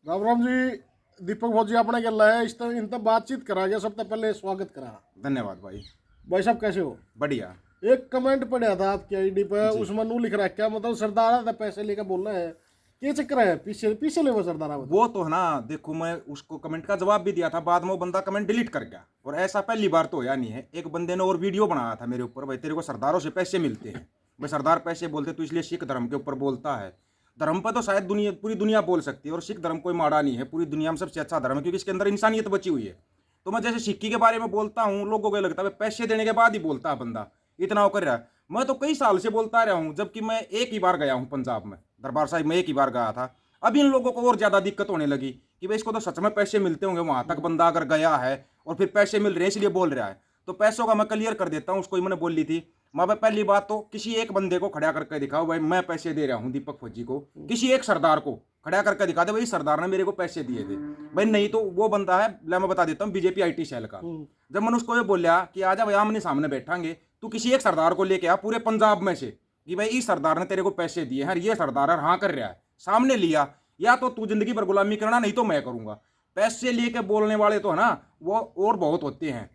राम राम जी। दीपक भौजी आपने क्या लाया इस तरह इन तक बातचीत करा गया। सबसे पहले स्वागत करा। धन्यवाद भाई। भाई साहब कैसे हो? बढ़िया। एक कमेंट पढ़ा था आपकी आईडी पे, जी। उसमें नू लिख रहा है क्या मतलब सरदार था पैसे लेकर बोल रहा है, क्या चक्कर है? पीछे पीछे ले वो सरदारा बताओ। वो तो है ना, देखो मैं उसको कमेंट का जवाब भी दिया था, बाद में वो बंदा कमेंट डिलीट कर गया। और ऐसा पहली बार तो होया नहीं है। एक बंदे ने और वीडियो बनाया था मेरे ऊपर, भाई तेरे को सरदारों से पैसे मिलते हैं, भाई सरदार पैसे बोलते तो इसलिए सिख धर्म के ऊपर बोलता है। धर्म पर तो शायद दुनिया पूरी दुनिया बोल सकती है, और सिख धर्म कोई माड़ा नहीं है, पूरी दुनिया में सबसे अच्छा धर्म है, क्योंकि इसके अंदर इंसानियत बची हुई है। तो मैं जैसे सिक्की के बारे में बोलता हूँ, लोगों को ये लगता है भाई पैसे देने के बाद ही बोलता है बंदा, इतना वो कर रहा है। मैं तो कई साल से बोलता रहा हूँ, जबकि मैं एक ही बार गया हूँ पंजाब में, दरबार साहिब में एक ही बार गया था। अब इन लोगों को और ज्यादा दिक्कत होने लगी कि भाई इसको तो सच में पैसे मिलते होंगे, वहां तक बंदा अगर गया है और फिर पैसे मिल रहे हैं इसलिए बोल रहा है। तो पैसों का मैं क्लियर कर देता हूँ। उसको ही मैंने बोल ली थी, मैं भाई पहली बात तो किसी एक बंदे को खड़ा करके दिखाओ, भाई मैं पैसे दे रहा हूँ दीपक फौजी को, किसी एक सरदार को खड़ा करके दिखा दे भाई सरदार ने मेरे को पैसे दिए थे। भाई नहीं तो वो बंदा है, मैं बता देता हूँ, बीजेपी IT सेल का। जब मैंने उसको ये बोला कि आजा भाई आमने सामने बैठांगे, तू किसी एक सरदार को लेके आ पूरे पंजाब में से कि भाई इस सरदार ने तेरे को पैसे दिए हैं, ये सरदार है हाँ कर रहा है, सामने लिया, या तो तू जिंदगी भर गुलामी करना, नहीं तो मैं करूंगा। पैसे लेके बोलने वाले तो है ना वो और बहुत होते हैं।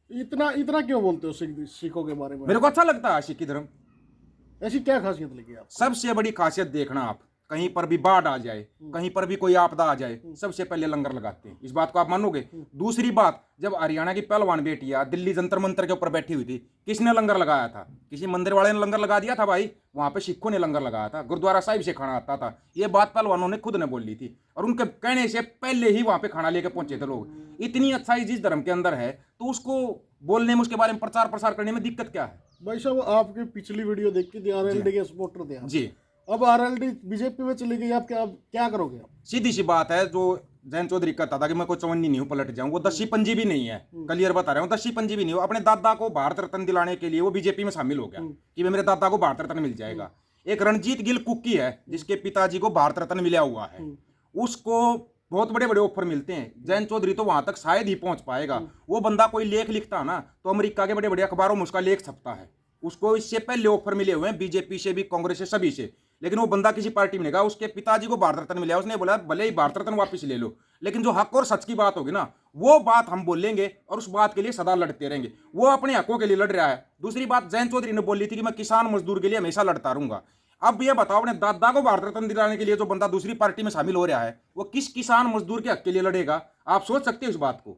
इतना इतना क्यों बोलते हो सिखों के बारे में? मेरे को अच्छा लगता है सिख धर्म। ऐसी क्या खासियत लगी आपको? सबसे बड़ी खासियत देखना आप, कहीं पर भी बाढ़ आ जाए, कहीं पर भी कोई आपदा आ जाए, सबसे पहले लंगर लगाते हैं। इस बात को आप मानोगे? दूसरी बात, जब हरियाणा की पहलवान बेटियां दिल्ली जंतर मंतर के ऊपर बैठी हुई थी, किसने लंगर लगाया था? किसी मंदिर वाले ने लंगर लगा दिया था भाई, वहां पे सिखों ने लंगर लगाया था। गुरुद्वारा साहिब से खाना आता था। ये बात पहलवानों ने खुद ने बोली थी, और उनके कहने से पहले ही वहां पे खाना लेके पहुंचे थे लोग। इतनी अच्छाई जिस धर्म के अंदर है, तो उसको बोलने में, उसके बारे में प्रचार प्रसार करने में दिक्कत क्या है? भाई साहब आपकी पिछली वीडियो देख के थी, RLD के सपोर्टर थे आप। जी। अब RLD बीजेपी में चली गई, आप क्या करोगे आप? सीधी सी बात है, जो जैन चौधरी कहता था कि मैं कोई चवन्नी नहीं हूँ पलट जाऊं, वो दस्सी पंजी भी नहीं है। क्लियर बता रहा हूँ, दस्सी पंजी भी नहीं हो। अपने दादा को भारत रत्न दिलाने के लिए वो बीजेपी में शामिल हो गया कि मेरे दादा को भारत रत्न मिल जाएगा। एक रणजीत गिल कुक्की है जिसके पिताजी को भारत रत्न मिला हुआ है, उसको बहुत बड़े बड़े ऑफर मिलते हैं। जैन चौधरी तो वहां तक शायद ही पहुंच पाएगा। वो बंदा कोई लेख लिखता है ना, तो अमेरिका के बड़े बड़े अखबारों में उसका लेख छपता है। उसको इससे पहले ऑफर मिले हुए हैं, बीजेपी से भी, कांग्रेस से, सभी से। लेकिन वो बंदा किसी पार्टी में नहीं गया। उसके पिताजी को भारत रत्न मिला, उसने बोला भले ही भारत रत्न वापस ले लो, लेकिन जो हक और सच की बात होगी ना, वो बात हम बोलेंगे और उस बात के लिए सदा लड़ते रहेंगे। वो अपने हकों के लिए लड़ रहा है। दूसरी बात, जैन चौधरी ने बोली थी कि मैं किसान मजदूर के लिए हमेशा लड़ता रहूंगा। अब ये बताओ, अपने दादा को भारत रत्न दिलाने के लिए जो बंदा दूसरी पार्टी में शामिल हो रहा है, वो किस किसान मजदूर के हक के लिए लड़ेगा? आप सोच सकते हैं इस बात को?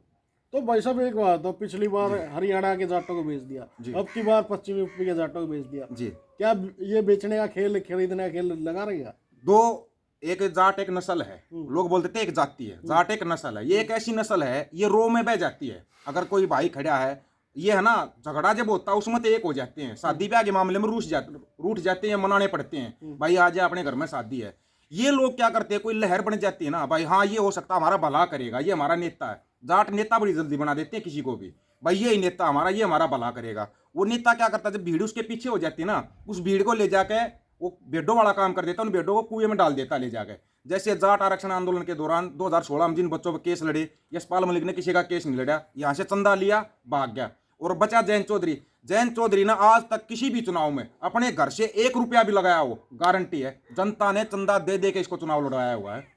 तो भाई साहब एक बात, तो पिछली बार हरियाणा के जाटों को बेच दिया, अब की बार पश्चिमी यूपी के जाटों को बेच दिया जी। क्या ये बेचने का खेल, खरीदने का खेल लगा रहेगा? दो, एक जाट एक नस्ल है। लोग बोलते थे एक जाति है, जाट एक नस्ल है। ये एक ऐसी नस्ल है, ये रो में बह जाती है। अगर कोई भाई खड़ा है, ये है ना, झगड़ा जब होता है उसमें तो एक हो जाते हैं, शादी ब्याह के मामले में रूठ जाते हैं, मनाने पड़ते हैं, भाई आज अपने घर में शादी है। ये लोग क्या करते हैं, कोई लहर बन जाती है ना, भाई हाँ ये हो सकता है हमारा भला करेगा, ये हमारा नेता है। जाट नेता बड़ी जल्दी बना देते हैं किसी को भी, भाई ये नेता हमारा, ये हमारा भला करेगा। वो नेता क्या करता है, जब भीड़ उसके पीछे हो जाती है ना, उस भीड़ को ले जाके वो बेडों वाला काम कर देता है, उन बेडों को कुएं में डाल देता ले जाके। जैसे जाट आरक्षण आंदोलन के दौरान 2016 में जिन बच्चों पर केस लड़े, यशपाल मलिक ने किसी का केस नहीं लड़ा, यहां से चंदा लिया भाग गया, और बचा जैन चौधरी। जैन चौधरी ने आज तक किसी भी चुनाव में अपने घर से 1 रुपया भी लगाया हो, गारंटी है जनता ने चंदा दे दे के इसको चुनाव लड़वाया हुआ है।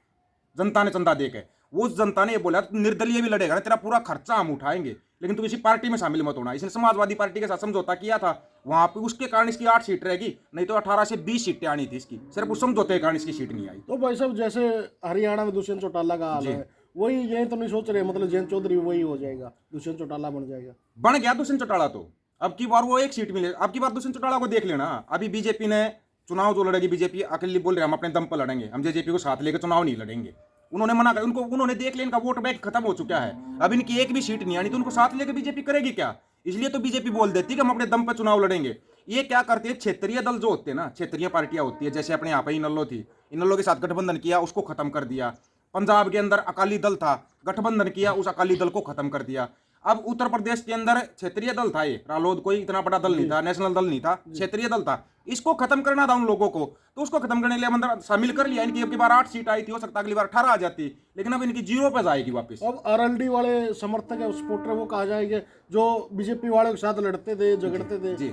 जनता ने चंदा दे के, उस जनता ने ये बोला निर्दलीय भी लड़ेगा ना, तेरा पूरा खर्चा हम उठाएंगे, लेकिन तू किसी पार्टी में शामिल मत होना। इसने समाजवादी पार्टी के साथ समझौता किया था, वहां पे उसके कारण इसकी 8 सीट रहेगी, नहीं तो 18 से 20 सीटें आनी थी इसकी, सिर्फ उस समझौते के कारण इसकी सीट नहीं आई। तो भाई साहब जैसे हरियाणा में दुष्यंत चौटाला का हाल है, वही ये तो नहीं सोच रहे मतलब जैन चौधरी वही हो जाएगा, दुष्यंत चौटाला बन जाएगा? बन गया दुष्यंत चौटाला तो। अब की बार वो 1 सीट मिले, अब की बार दुष्यंत चौटाला को देख लेना। अभी बीजेपी ने चुनाव जो लड़ेगी, बीजेपी अकेली बोल रहे हम अपने दम पर लड़ेंगे, हम जेजेपी को साथ लेकर चुनाव नहीं लड़ेंगे। उन्होंने मना कर, उनको उन्होंने देख लिया इनका वोट बैंक खत्म हो चुका है, अब इनकी एक भी सीट नहीं आनी, तो उनको साथ लेकर बीजेपी करेगी क्या? इसलिए तो बीजेपी बोल देती कि हम अपने दम पर चुनाव लड़ेंगे। ये क्या करते हैं, क्षेत्रीय दल जो होते हैं ना, क्षेत्रीय पार्टियां होती है, जैसे अपने यहाँ पे इनेलो थी, इनेलो के साथ गठबंधन किया, उसको खत्म कर दिया। पंजाब के अंदर अकाली दल था, गठबंधन किया, उस अकाली दल को खत्म कर दिया। अब उत्तर प्रदेश के अंदर क्षेत्रीय दल था, ये रालोद कोई इतना बड़ा दल नहीं था, नेशनल दल नहीं था, क्षेत्रीय दल था, इसको खत्म करना था उन लोगों को, तो उसको खत्म करने के लिए अंदर शामिल कर लिया। इनकी अब की बार 8 सीट आई थी, हो सकता अगली बार 18 आ जाती, लेकिन अब इनकी 0 पे जाएगी वापस। अब RLD वाले समर्थक है, सपोर्टर वो कहा जाएंगे जो बीजेपी वालों के साथ लड़ते थे, झगड़ते थे। जी,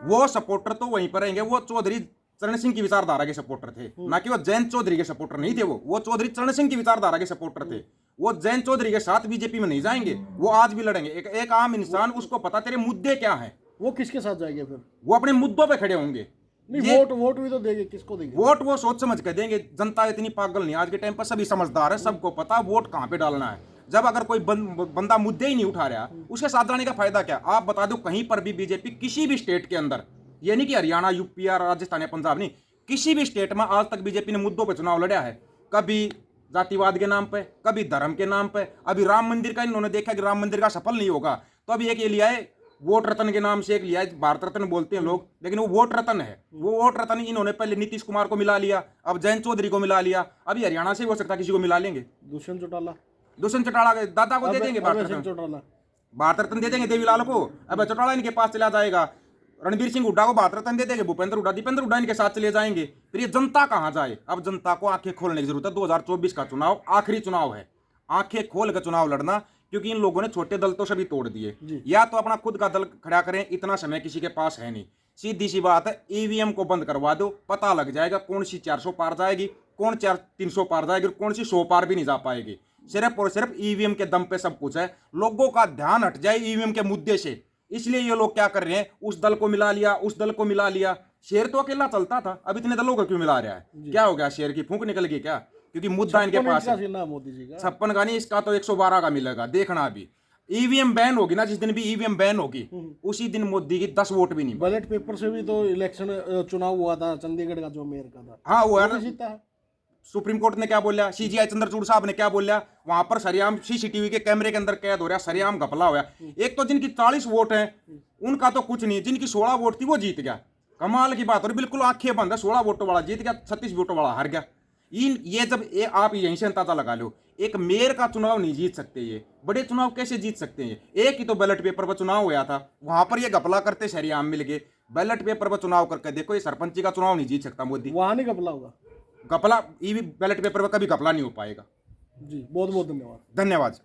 वो सपोर्टर तो वहीं पर रहेंगे, वो चौधरी चरण सिंह की विचारधारा के सपोर्टर थे, ना कि वो जयंत चौधरी के सपोर्टर नहीं थे। वो चौधरी चरण सिंह की विचारधारा के सपोर्टर थे। वो जयंत चौधरी के साथ बीजेपी में नहीं जाएंगे, वो आज भी लड़ेंगे। एक आम इंसान, उसको पता तेरे मुद्दे क्या हैं, वो किसके साथ जाएंगे फिर? वो अपने मुद्दों पे खड़े होंगे। नहीं, वोट भी तो देंगे, किसको देंगे वोट? वो सोच समझ के देंगे। जनता इतनी पागल नहीं, आज के टाइम पर सभी समझदार है, सबको पता वोट कहाँ पे डालना है। जब अगर कोई बंदा मुद्दे ही नहीं उठा रहा, उसके साथ जाने का फायदा क्या? आप बता दो, कहीं पर भी बीजेपी किसी भी स्टेट के अंदर, ये नहीं कि हरियाणा, यूपी या राजस्थान या पंजाब, नहीं, किसी भी स्टेट में आज तक बीजेपी ने मुद्दों पर चुनाव लड़ा है? कभी जातिवाद के नाम पे, कभी धर्म के नाम पे। अभी राम मंदिर का इन्होंने देखा कि राम मंदिर का सफल नहीं होगा, तो अभी एक ये लिया है वोट रत्न के नाम से, एक लिया है, भारत रत्न बोलते हैं लोग, लेकिन वो वोट रत्न है। वो वोट रत्न इन्होंने पहले नीतीश कुमार को मिला लिया, अब जयंत चौधरी को मिला लिया, अभी हरियाणा से हो सकता किसी को मिला लेंगे। दुष्यंत चौटाला, दुष्यंत चौटाला के दादा को दे देंगे भारत रत्न, चौटाला भारत रत्न दे देंगे देवीलाल को। अब चौटाला इनके पास चला जाएगा। रणबीर सिंह हुड्डा को भारत रत्न दे देंगे, भूपेंद्र हुड्डा, दीपेंद्र हुड्डा इनके साथ चले जाएंगे। फिर ये जनता कहां जाए? अब जनता को आंखें खोलने की जरूरत है। 2024 का चुनाव आखिरी चुनाव है, आंखें खोल कर चुनाव लड़ना, क्योंकि इन लोगों ने छोटे दल तो सभी तोड़ दिए। या तो अपना खुद का दल खड़ा करें, इतना समय किसी के पास है नहीं। सीधी सी बात है, ईवीएम को बंद करवा दो, पता लग जाएगा कौन सी 400 पार जाएगी, कौन 300 पार जाएगी, और कौन सी 100 पार भी नहीं जा पाएगी। सिर्फ और सिर्फ ईवीएम के दम पे सब कुछ है। लोगों का ध्यान हट जाए ईवीएम के मुद्दे से, इसलिए ये लोग क्या कर रहे हैं, उस दल को मिला लिया, उस दल को मिला लिया। शेर तो अकेला चलता था, अब इतने दलों को क्यों मिला रहा है? क्या हो गया? शेर की फूंक निकल गई क्या? क्योंकि मुद्दा इनके पास है। मोदी जी का 56 का नहीं, इसका तो 112 का मिलेगा, देखना। अभी ईवीएम बैन होगी ना, जिस दिन भी ईवीएम बैन होगी उसी दिन मोदी की 10 वोट भी नहीं। बैलेट पेपर से भी तो इलेक्शन चुनाव हुआ था, चंडीगढ़ का जो मेयर का था। हाँ, वो है ना। जीता है। सुप्रीम कोर्ट ने क्या बोला, सीजीआई चंद्रचूड़ साहब ने क्या बोला, वहां पर सरेआम सीसीटीवी के कैमरे के अंदर कैद हो रहा, सरेआम घपला हो गया। एक तो जिनकी 40 वोट है उनका तो कुछ नहीं, जिनकी 16 वोट थी वो जीत गया। कमाल की बात, और बिल्कुल आंखें बंद है, 16 वोटों वाला जीत गया, 36 वोटों वाला हार गया। ये जब आप यहीं से अंदाजा लगा लो, एक मेयर का चुनाव नहीं जीत सकते, ये बड़े चुनाव कैसे जीत सकते हैं? एक ही तो बैलेट पेपर पर चुनाव हुआ था, वहां पर ये घपला करते सरेआम मिल गए। बैलेट पेपर पर चुनाव करके देखो, ये सरपंची का चुनाव नहीं जीत सकता मोदी। वहां नहीं घपला होगा, घपला ईवी बैलेट पेपर पर कभी घपला नहीं हो पाएगा। जी, बहुत बहुत धन्यवाद। धन्यवाद।